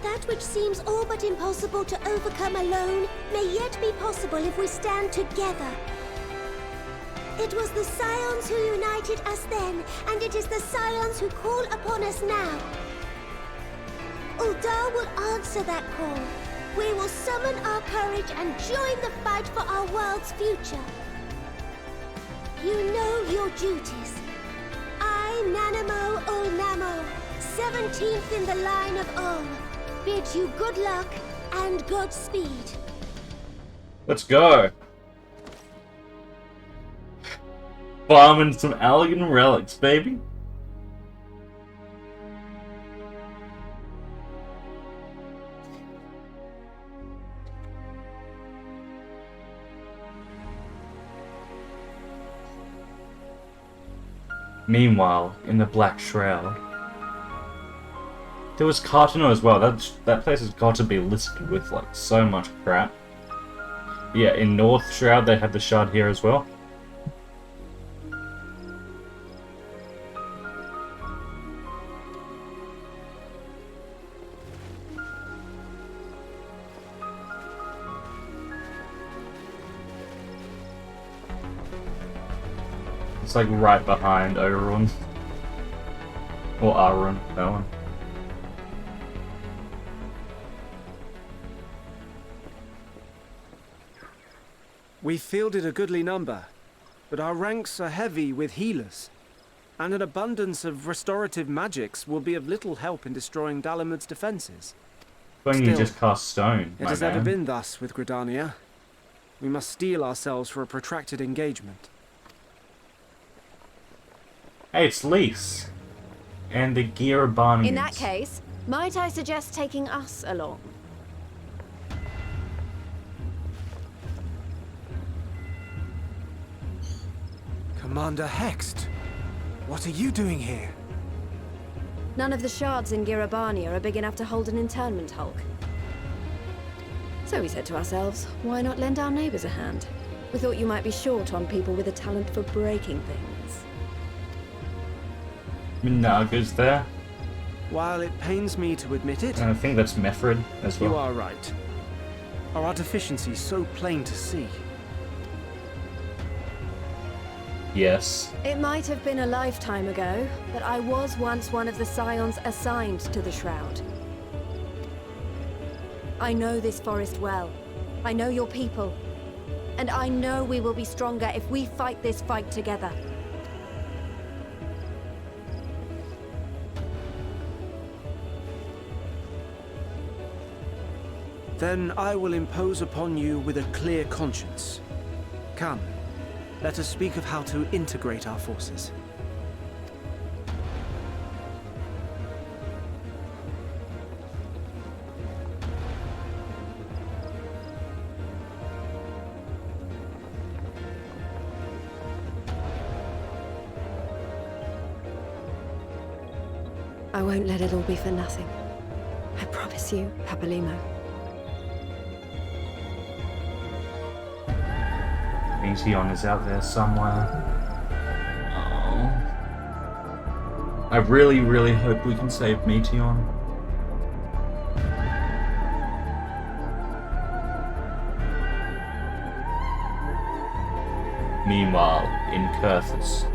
That which seems all but impossible to overcome alone may yet be possible if we stand together. It was the Scions who united us then, and it is the Scions who call upon us now. Uldar will answer that call. We will summon our courage and join the fight for our world's future. You know your duties. I, Nanamo Ul Namo, 17th in the line of Ul, bid you good luck and Godspeed. Let's go. Farming some Allagan relics, baby. Meanwhile, in the Black Shroud, there was Cartano as well. That place has got to be listed with like so much crap. Yeah, in North Shroud they have the shard here as well. It's like right behind Orun. Or Arun, that one. We fielded a goodly number, but our ranks are heavy with healers, and an abundance of restorative magics will be of little help in destroying Dalamud's defenses. When you just cast stone, it has never been thus with Gridania. We must steel ourselves for a protracted engagement. Hey, it's Lise. And the Girabanians. In that case, might I suggest taking us along? Commander Hext, what are you doing here? None of the shards in Girabania are big enough to hold an internment hulk. So we said to ourselves, why not lend our neighbors a hand? We thought you might be short on people with a talent for breaking things. Minaga's there. While it pains me to admit it, and I think that's Mefred as well. You are right. Our deficiency so plain to see. Yes. It might have been a lifetime ago, but I was once one of the Scions assigned to the Shroud. I know this forest well. I know your people. And I know we will be stronger if we fight this fight together. Then I will impose upon you with a clear conscience. Come, let us speak of how to integrate our forces. I won't let it all be for nothing. I promise you, Papalimo. Meteon is out there somewhere. Oh. I really, really hope we can save Meteon. Meanwhile, in Kurthus.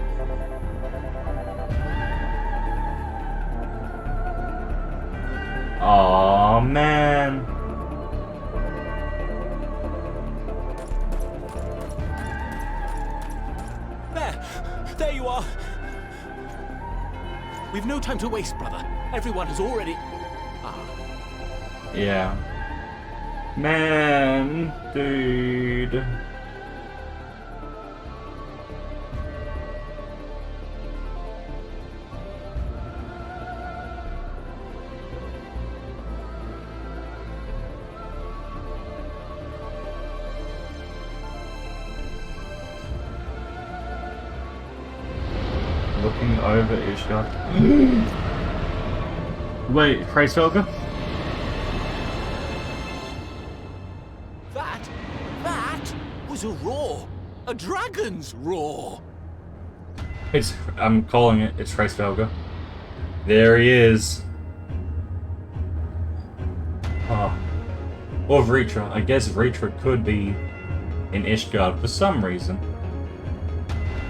Aw, man. There you are! We've no time to waste, brother. Everyone has already... Yeah. Man, dude. Looking over Ishgard. Wait, Kreisfelger? That was a roar. A dragon's roar. I'm calling it. It's Kreisfelger. There he is. Oh. Or Vritra. I guess Vritra could be in Ishgard for some reason.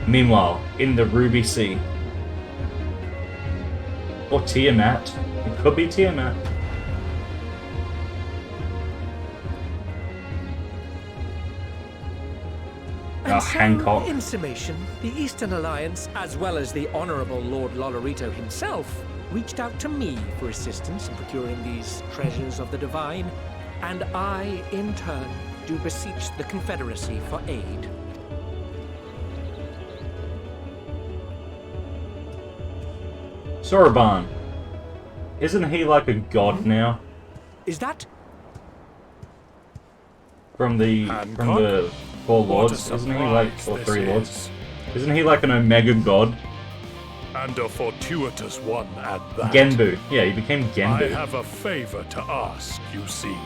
Meanwhile, in the Ruby Sea. Or Tiamat. It could be Tiamat. And Hancock. in summation, the Eastern Alliance, as well as the Honourable Lord Labyrinthos himself, reached out to me for assistance in procuring these treasures of the divine, and I, in turn, do beseech the Confederacy for aid. Soroban. Isn't he like a god now? Is that? From the four lords, isn't he like, or three lords? Isn't he like an omega god? And a fortuitous one at that. Genbu. Yeah, he became Genbu. I have a favor to ask, you see.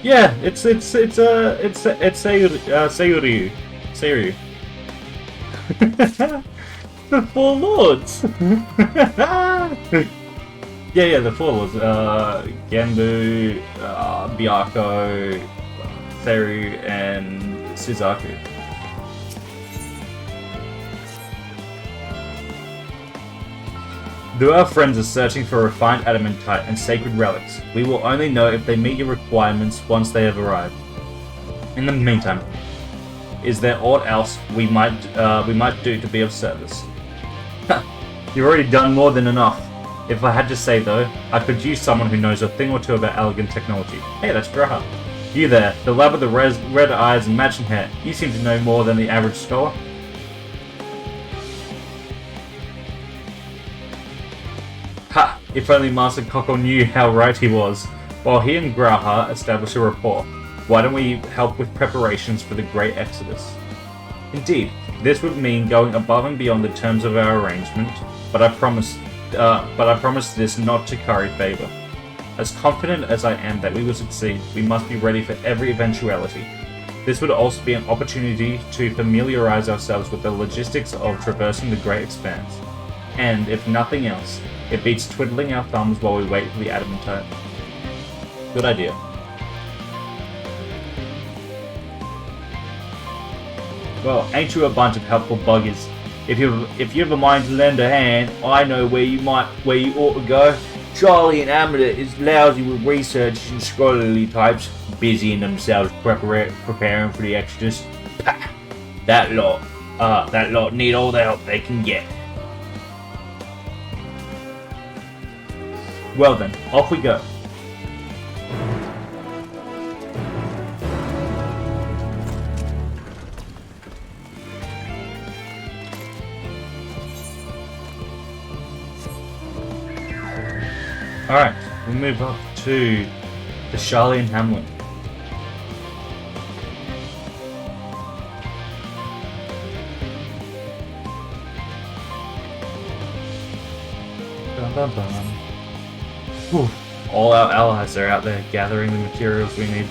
Yeah, it's Seiryu. The Four Lords. yeah, the Four Lords. Genbu, Byako, Seiryu, and Suzaku. Though our friends are searching for refined adamantite and sacred relics, we will only know if they meet your requirements once they have arrived. In the meantime, is there aught else we might do to be of service? You've already done more than enough. If I had to say though, I could use someone who knows a thing or two about elegant technology. Hey, that's Graha. You there, the lab with the red eyes and matching hair. You seem to know more than the average scholar. Ha! If only Master Cockle knew how right he was. While he and Graha establish a rapport, why don't we help with preparations for the Great Exodus? Indeed, this would mean going above and beyond the terms of our arrangement, but I promise this not to curry favor. As confident as I am that we will succeed, we must be ready for every eventuality. This would also be an opportunity to familiarize ourselves with the logistics of traversing the Great Expanse. And, if nothing else, it beats twiddling our thumbs while we wait for the Adamantite. Good idea. Well, ain't you a bunch of helpful buggers? If you have a mind to lend a hand, I know where you ought to go. Charlie and Amanda is lousy with research and scholarly types, busying themselves preparing for the Exodus. Pah! That lot need all the help they can get. Well then, off we go. Alright, we move up to the Sharlayan hamlet. Bum, bum, bum. Whew. All our allies are out there gathering the materials we need.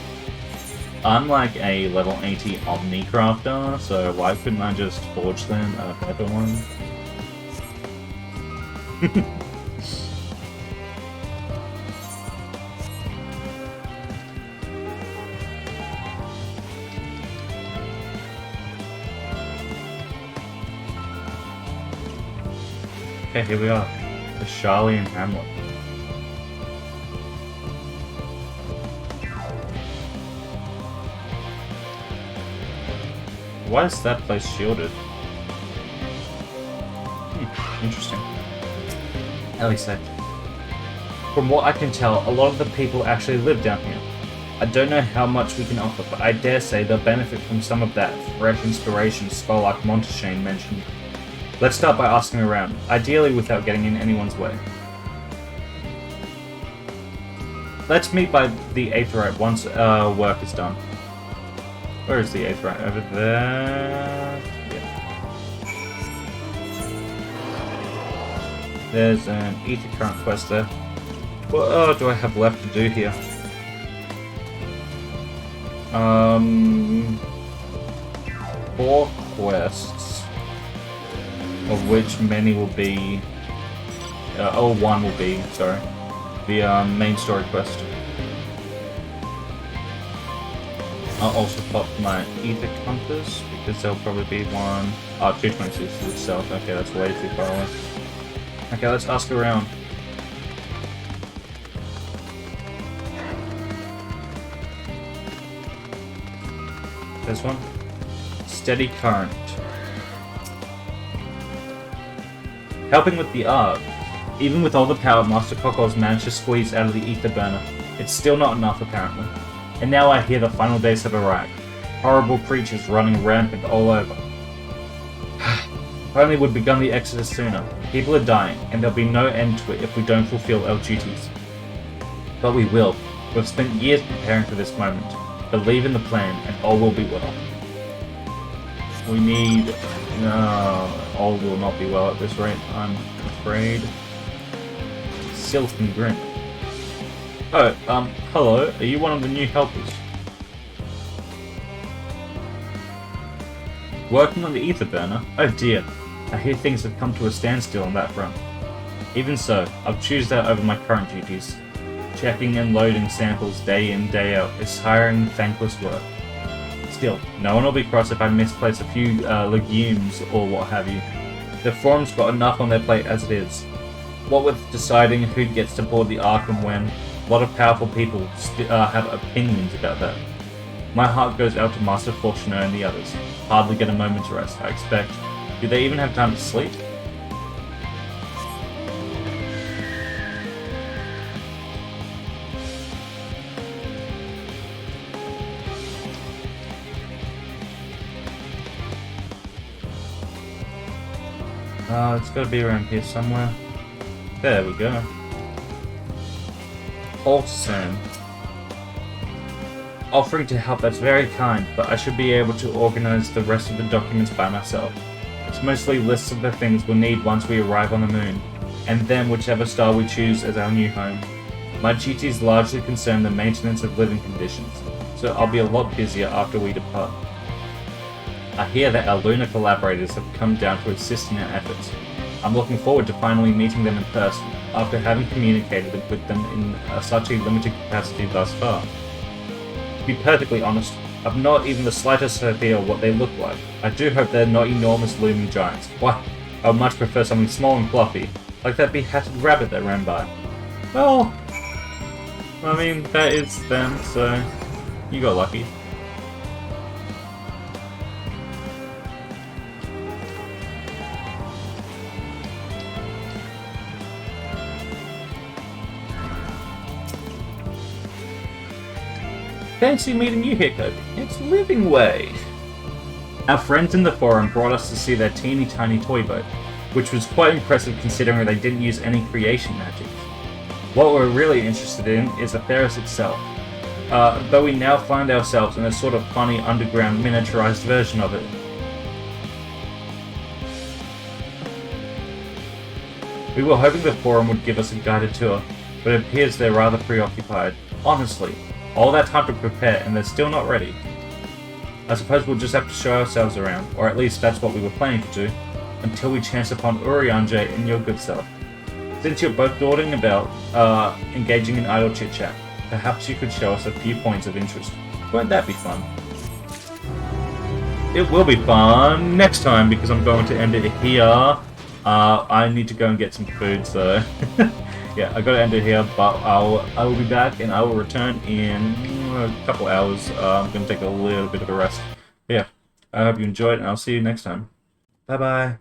I'm like a level 80 Omni crafter, so why couldn't I just forge them a better one? Okay, here we are. The Sharlayan hamlet. Why is that place shielded? Interesting. Elise. From what I can tell, a lot of the people actually live down here. I don't know how much we can offer, but I dare say they'll benefit from some of that fresh inspiration Skolark Monteshane mentioned. Let's start by asking around, ideally without getting in anyone's way. Let's meet by the Aetherite once work is done. Where is the Aetherite? Over there? Yeah. There's an Ether Current quest there. What do I have left to do here? 4 quests, of which many will be, one will be, sorry, the main story quest. I'll also pop my Ether Compass, because there'll probably be one. 226 to the south, okay, that's way too far away. Okay, let's ask around. This one? Steady Current. Helping with the art. Even with all the power Master Cockle's managed to squeeze out of the Ether Burner, it's still not enough apparently. And now I hear the final days have arrived. Horrible creatures running rampant all over. If only we'd begun the exodus sooner. People are dying, and there'll be no end to it if we don't fulfill our duties. But we will. We've spent years preparing for this moment. Believe in the plan, and all will be well. We need... No, all will not be well at this rate, I'm afraid. Silk and Grim. Oh, hello, are you one of the new helpers? Working on the Ether Burner? Oh dear, I hear things have come to a standstill on that front. Even so, I'll choose that over my current duties. Checking and loading samples day in, day out is tiring, thankless work. Still, no one will be cross if I misplace a few legumes or what have you. The forum's got enough on their plate as it is. What with deciding who gets to board the Ark and when, a lot of powerful people have opinions about that. My heart goes out to Master Fortuner and the others. Hardly get a moment's rest, I expect. Do they even have time to sleep? It's got to be around here somewhere. There we go. Awesome. Offering to help, that's very kind, but I should be able to organize the rest of the documents by myself. It's mostly lists of the things we'll need once we arrive on the moon, and then whichever star we choose as our new home. My duties largely concern the maintenance of living conditions, so I'll be a lot busier after we depart. I hear that our lunar collaborators have come down to assist in our efforts. I'm looking forward to finally meeting them in person, after having communicated with them in such a limited capacity thus far. To be perfectly honest, I've not even the slightest idea what they look like. I do hope they're not enormous looming giants. Why, I would much prefer something small and fluffy, like that behatted rabbit that ran by. Well, I mean, that is them, so you got lucky. Fancy meeting you here, Kobe. It's Living Way. Our friends in the forum brought us to see their teeny tiny toy boat, which was quite impressive considering they didn't use any creation magic. What we're really interested in is the Theris itself, though we now find ourselves in a sort of funny underground miniaturized version of it. We were hoping the forum would give us a guided tour, but it appears they're rather preoccupied. Honestly, all that time to prepare and they're still not ready. I suppose we'll just have to show ourselves around, or at least that's what we were planning to do, until we chance upon Urianger and your good self. Since you're both dawdling about engaging in idle chit-chat, perhaps you could show us a few points of interest. Won't that be fun? It will be fun next time because I'm going to end it here. I need to go and get some food, so yeah, I gotta end it here, but I will be back and I will return in a couple hours. I'm gonna take a little bit of a rest. Yeah, I hope you enjoyed and I'll see you next time. Bye bye.